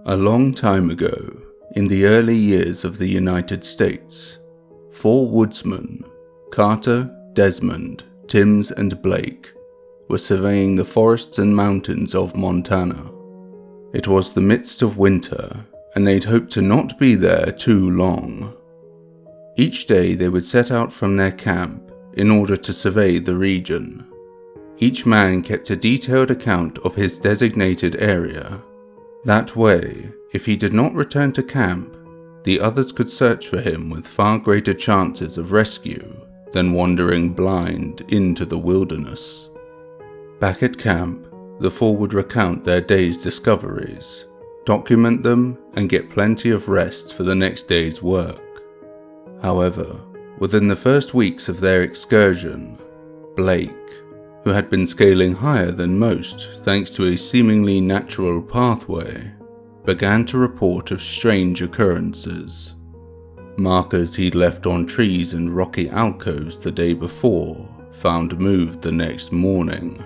A long time ago, in the early years of the United States, 4 woodsmen, Carter, Desmond, Timms, and Blake, were surveying the forests and mountains of Montana. It was the midst of winter, and they'd hoped to not be there too long. Each day they would set out from their camp in order to survey the region. Each man kept a detailed account of his designated area. That way, if he did not return to camp, the others could search for him with far greater chances of rescue than wandering blind into the wilderness. Back at camp, the 4 would recount their day's discoveries, document them, and get plenty of rest for the next day's work. However, within the first weeks of their excursion, Blake, who had been scaling higher than most thanks to a seemingly natural pathway, began to report of strange occurrences. Markers he'd left on trees and rocky alcoves the day before found moved the next morning.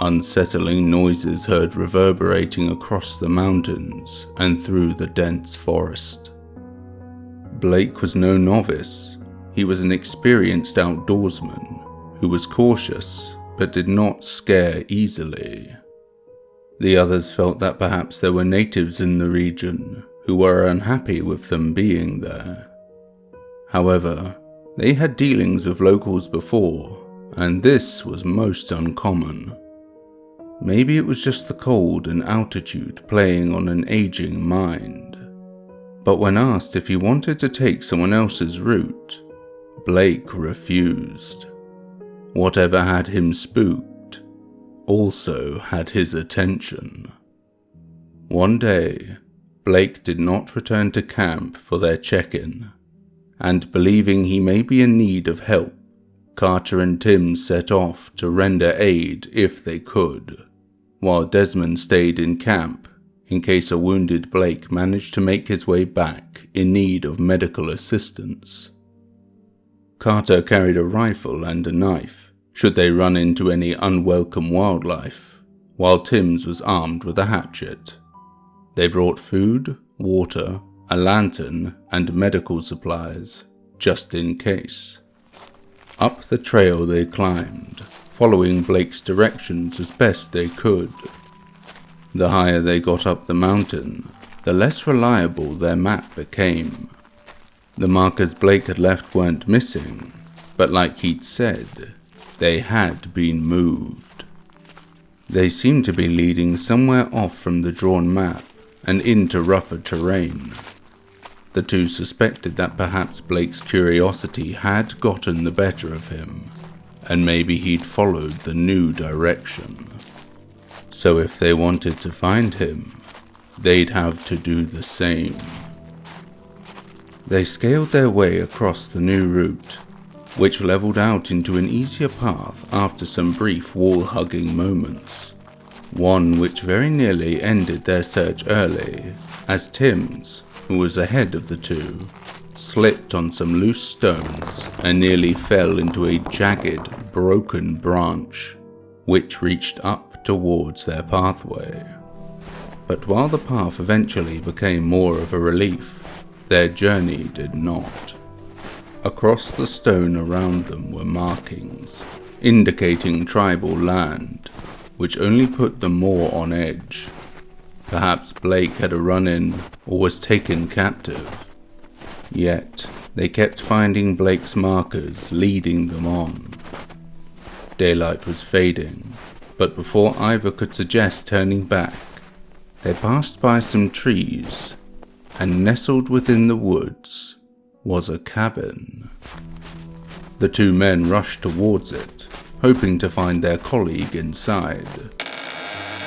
Unsettling noises heard reverberating across the mountains and through the dense forest. Blake was no novice. He was an experienced outdoorsman who was cautious but did not scare easily. The others felt that perhaps there were natives in the region who were unhappy with them being there. However, they had dealings with locals before, and this was most uncommon. Maybe it was just the cold and altitude playing on an aging mind. But when asked if he wanted to take someone else's route, Blake refused. Whatever had him spooked also had his attention. One day, Blake did not return to camp for their check-in, and believing he may be in need of help, Carter and Timms set off to render aid if they could, while Desmond stayed in camp in case a wounded Blake managed to make his way back in need of medical assistance. Carter carried a rifle and a knife, should they run into any unwelcome wildlife, while Timms was armed with a hatchet. They brought food, water, a lantern, and medical supplies, just in case. Up the trail they climbed, following Blake's directions as best they could. The higher they got up the mountain, the less reliable their map became. The markers Blake had left weren't missing, but like he'd said, they had been moved. They seemed to be leading somewhere off from the drawn map and into rougher terrain. The 2 suspected that perhaps Blake's curiosity had gotten the better of him, and maybe he'd followed the new direction. So if they wanted to find him, they'd have to do the same. They scaled their way across the new route, which leveled out into an easier path after some brief wall-hugging moments. One which very nearly ended their search early, as Timms, who was ahead of the 2, slipped on some loose stones and nearly fell into a jagged, broken branch, which reached up towards their pathway. But while the path eventually became more of a relief, their journey did not. Across the stone around them were markings, indicating tribal land, which only put them more on edge. Perhaps Blake had a run-in or was taken captive. Yet, they kept finding Blake's markers leading them on. Daylight was fading, but before either could suggest turning back, they passed by some trees, and nestled within the woods was a cabin. The 2 men rushed towards it, hoping to find their colleague inside.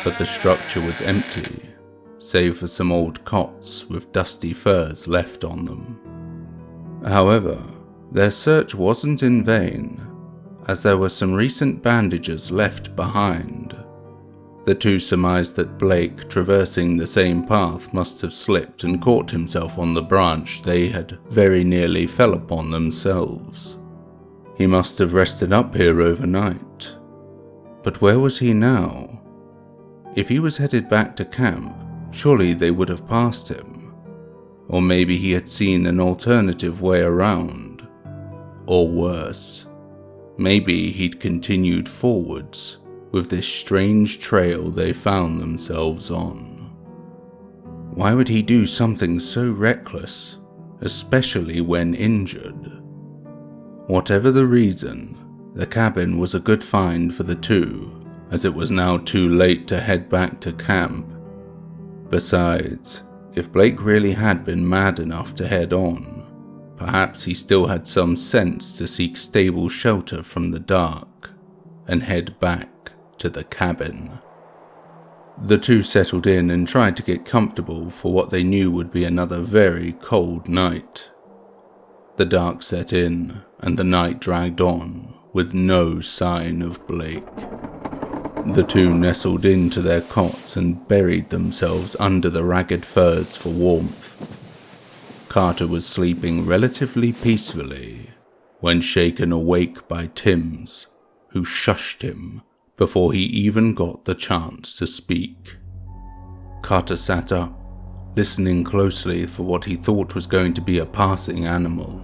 But the structure was empty, save for some old cots with dusty furs left on them. However, their search wasn't in vain, as there were some recent bandages left behind. The 2 surmised that Blake, traversing the same path, must have slipped and caught himself on the branch they had very nearly fell upon themselves. He must have rested up here overnight. But where was he now? If he was headed back to camp, Surely they would have passed him. Or maybe he had seen an alternative way around. Or worse, maybe he'd continued forwards with this strange trail they found themselves on. Why would he do something so reckless, especially when injured? Whatever the reason, the cabin was a good find for the two, as it was now too late to head back to camp. Besides, if Blake really had been mad enough to head on, perhaps he still had some sense to seek stable shelter from the dark and head back to the cabin. The two settled in and tried to get comfortable for what they knew would be another very cold night. The dark set in, and the night dragged on, with no sign of Blake. The two nestled into their cots and buried themselves under the ragged furs for warmth. Carter was sleeping relatively peacefully when shaken awake by Timms, who shushed him before he even got the chance to speak. Carter sat up, listening closely for what he thought was going to be a passing animal.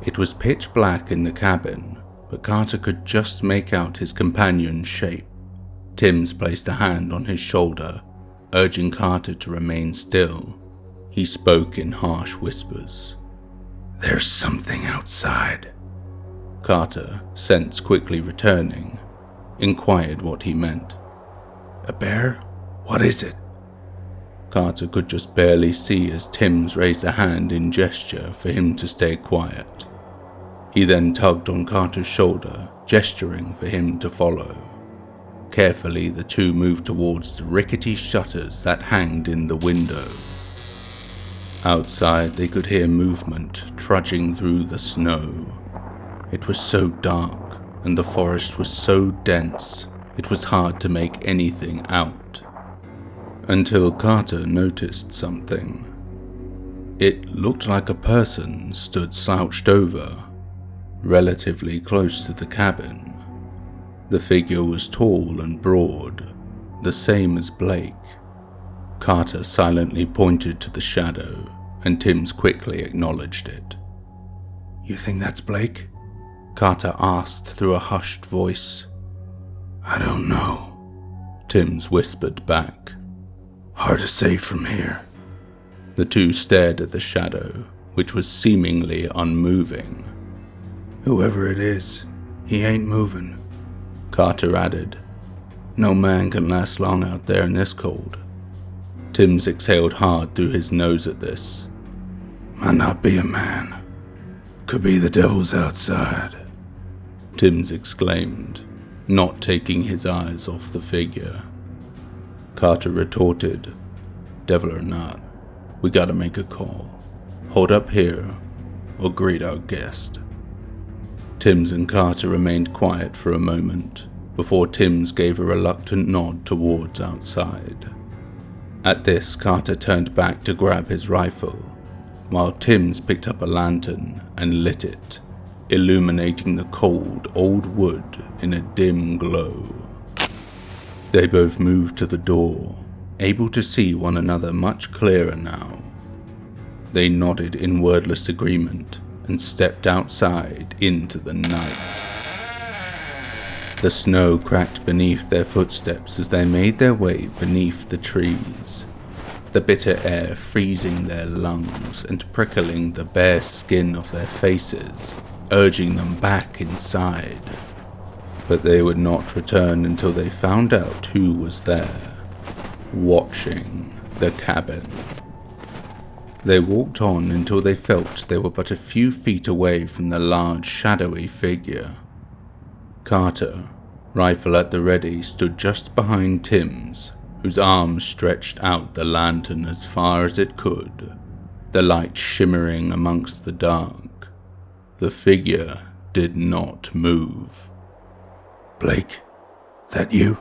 It was pitch black in the cabin, but Carter could just make out his companion's shape. Timms placed a hand on his shoulder, urging Carter to remain still. He spoke in harsh whispers. "There's something outside." Carter, sense quickly returning, inquired what he meant. "A bear? What is it?" Carter could just barely see as Timms raised a hand in gesture for him to stay quiet. He then tugged on Carter's shoulder, gesturing for him to follow. Carefully, the two moved towards the rickety shutters that hanged in the window. Outside, they could hear movement trudging through the snow. It was so dark, and the forest was so dense, it was hard to make anything out. Until Carter noticed something. It looked like a person stood slouched over, relatively close to the cabin. The figure was tall and broad, the same as Blake. Carter silently pointed to the shadow, and Timms quickly acknowledged it. "You think that's Blake?" Carter asked through a hushed voice. "I don't know," Timms whispered back. "Hard to say from here." The two stared at the shadow, which was seemingly unmoving. "Whoever it is, he ain't moving," Carter added. "No man can last long out there in this cold." Timms exhaled hard through his nose at this. "Might not be a man. Could be the devil's outside," Timms exclaimed, not taking his eyes off the figure. Carter retorted, "Devil or not, we gotta make a call. Hold up here, or greet our guest." Timms and Carter remained quiet for a moment, before Timms gave a reluctant nod towards outside. At this, Carter turned back to grab his rifle, while Timms picked up a lantern and lit it, illuminating the cold, old wood in a dim glow. They both moved to the door, able to see one another much clearer now. They nodded in wordless agreement and stepped outside into the night. The snow cracked beneath their footsteps as they made their way beneath the trees, the bitter air freezing their lungs and prickling the bare skin of their faces, urging them back inside. But they would not return until they found out who was there, watching the cabin. They walked on until they felt they were but a few feet away from the large, shadowy figure. Carter, rifle at the ready, stood just behind Timms, whose arms stretched out the lantern as far as it could, the light shimmering amongst the dark. The figure did not move. "Blake, that you?"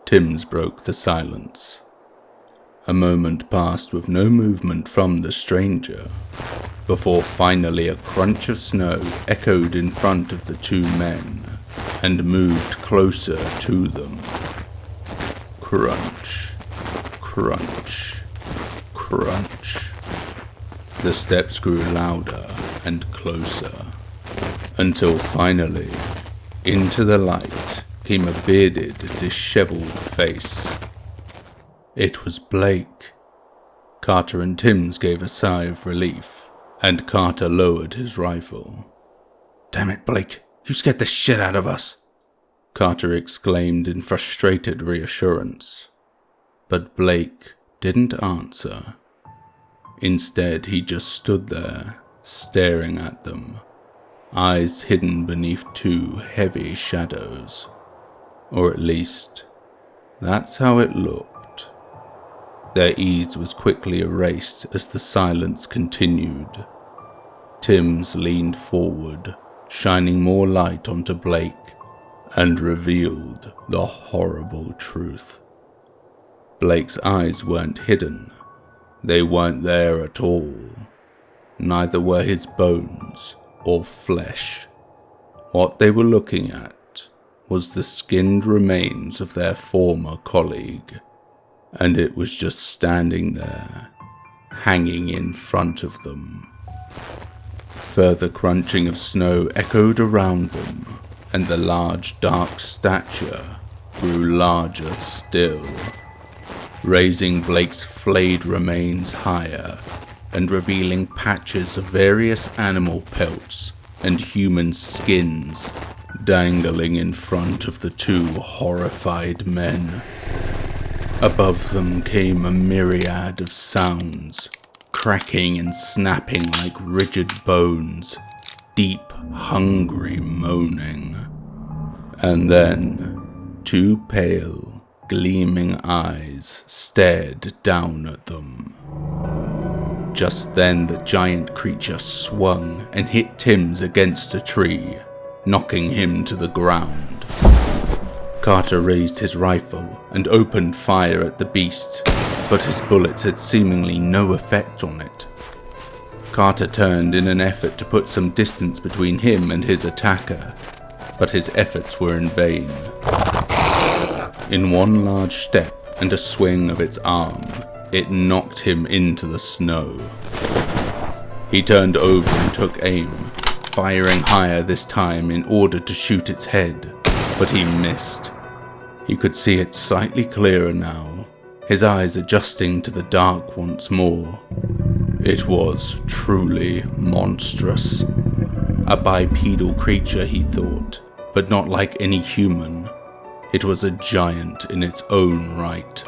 Timms broke the silence. A moment passed with no movement from the stranger, before finally a crunch of snow echoed in front of the two men and moved closer to them. Crunch, Crunch, crunch. The steps grew louder and closer, until finally, into the light came a bearded, disheveled face. It was Blake. Carter and Timms gave a sigh of relief, and Carter lowered his rifle. "Damn it, Blake, you scared the shit out of us," Carter exclaimed in frustrated reassurance. But Blake didn't answer. Instead, he just stood there, staring at them, eyes hidden beneath two heavy shadows. Or at least, that's how it looked. Their ease was quickly erased as the silence continued. Timms leaned forward, shining more light onto Blake, and revealed the horrible truth. Blake's eyes weren't hidden. They weren't there at all. Neither were his bones or flesh. What they were looking at was the skinned remains of their former colleague, and it was just standing there, hanging in front of them. Further crunching of snow echoed around them, and the large dark stature grew larger still, raising Blake's flayed remains higher and revealing patches of various animal pelts and human skins dangling in front of the two horrified men. Above them came a myriad of sounds, cracking and snapping like rigid bones, deep, hungry moaning. And then, two pale, gleaming eyes stared down at them. Just then the giant creature swung and hit Timms against a tree, knocking him to the ground. Carter raised his rifle and opened fire at the beast, but his bullets had seemingly no effect on it. Carter turned in an effort to put some distance between him and his attacker, but his efforts were in vain. In one large step and a swing of its arm, it knocked him into the snow. He turned over and took aim, firing higher this time in order to shoot its head, but he missed. He could see it slightly clearer now, his eyes adjusting to the dark once more. It was truly monstrous. A bipedal creature, he thought, but not like any human. It was a giant in its own right.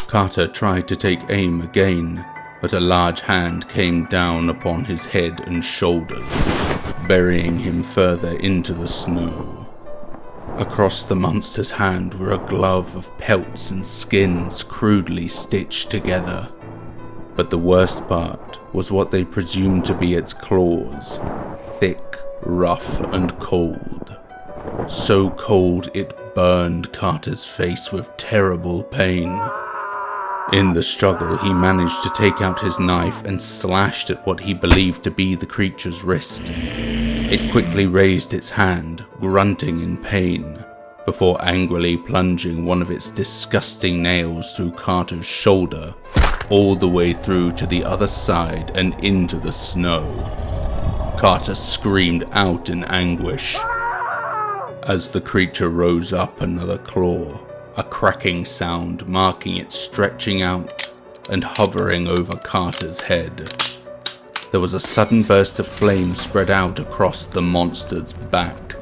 Carter tried to take aim again, but a large hand came down upon his head and shoulders, burying him further into the snow. Across the monster's hand were a glove of pelts and skins crudely stitched together. But the worst part was what they presumed to be its claws, thick, rough, and cold. So cold it burned Carter's face with terrible pain. In the struggle, he managed to take out his knife and slashed at what he believed to be the creature's wrist. It quickly raised its hand, grunting in pain, before angrily plunging one of its disgusting nails through Carter's shoulder, all the way through to the other side and into the snow. Carter screamed out in anguish. As the creature rose up another claw, a cracking sound marking it stretching out and hovering over Carter's head. There was a sudden burst of flame spread out across the monster's back.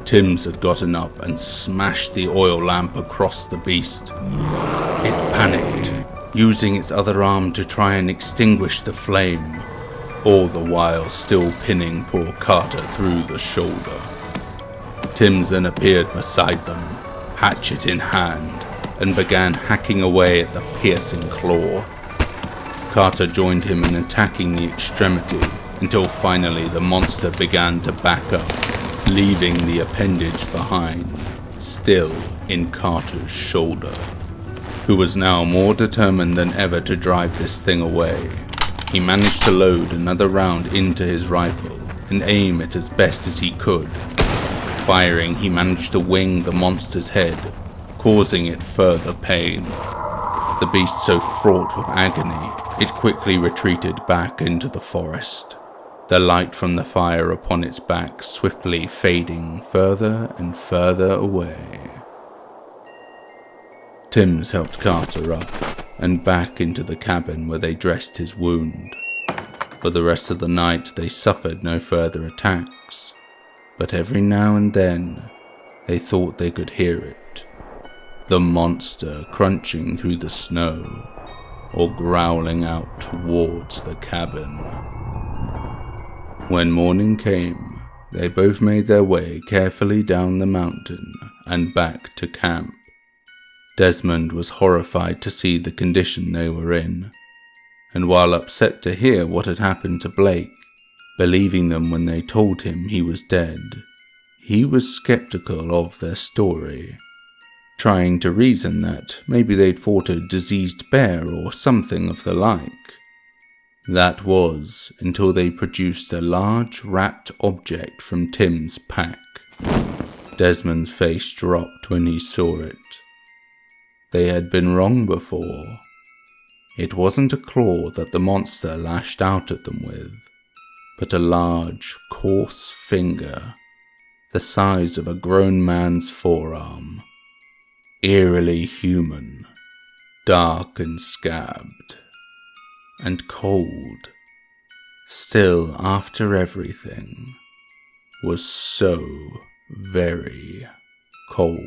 Timms had gotten up and smashed the oil lamp across the beast. It panicked, using its other arm to try and extinguish the flame, all the while still pinning poor Carter through the shoulder. Timms then appeared beside them, hatchet in hand, and began hacking away at the piercing claw. Carter joined him in attacking the extremity until finally the monster began to back up, leaving the appendage behind, still in Carter's shoulder, who was now more determined than ever to drive this thing away. He managed to load another round into his rifle and aim it as best as he could. Firing, he managed to wing the monster's head, causing it further pain. the beast so fraught with agony, it quickly retreated back into the forest, the light from the fire upon its back swiftly fading further and further away. Timms helped Carter up and back into the cabin where they dressed his wound. For the rest of the night they suffered no further attacks, but every now and then they thought they could hear it, the monster crunching through the snow or growling out towards the cabin. When morning came, they both made their way carefully down the mountain and back to camp. Desmond was horrified to see the condition they were in, and while upset to hear what had happened to Blake, believing them when they told him he was dead, he was skeptical of their story, trying to reason that maybe they'd fought a diseased bear or something of the like. That was until they produced a large wrapped object from Tim's pack. Desmond's face dropped when he saw it. They had been wrong before. It wasn't a claw that the monster lashed out at them with, but a large, coarse finger, the size of a grown man's forearm, eerily human, dark and scabbed, and cold. Still, after everything, was so very cold.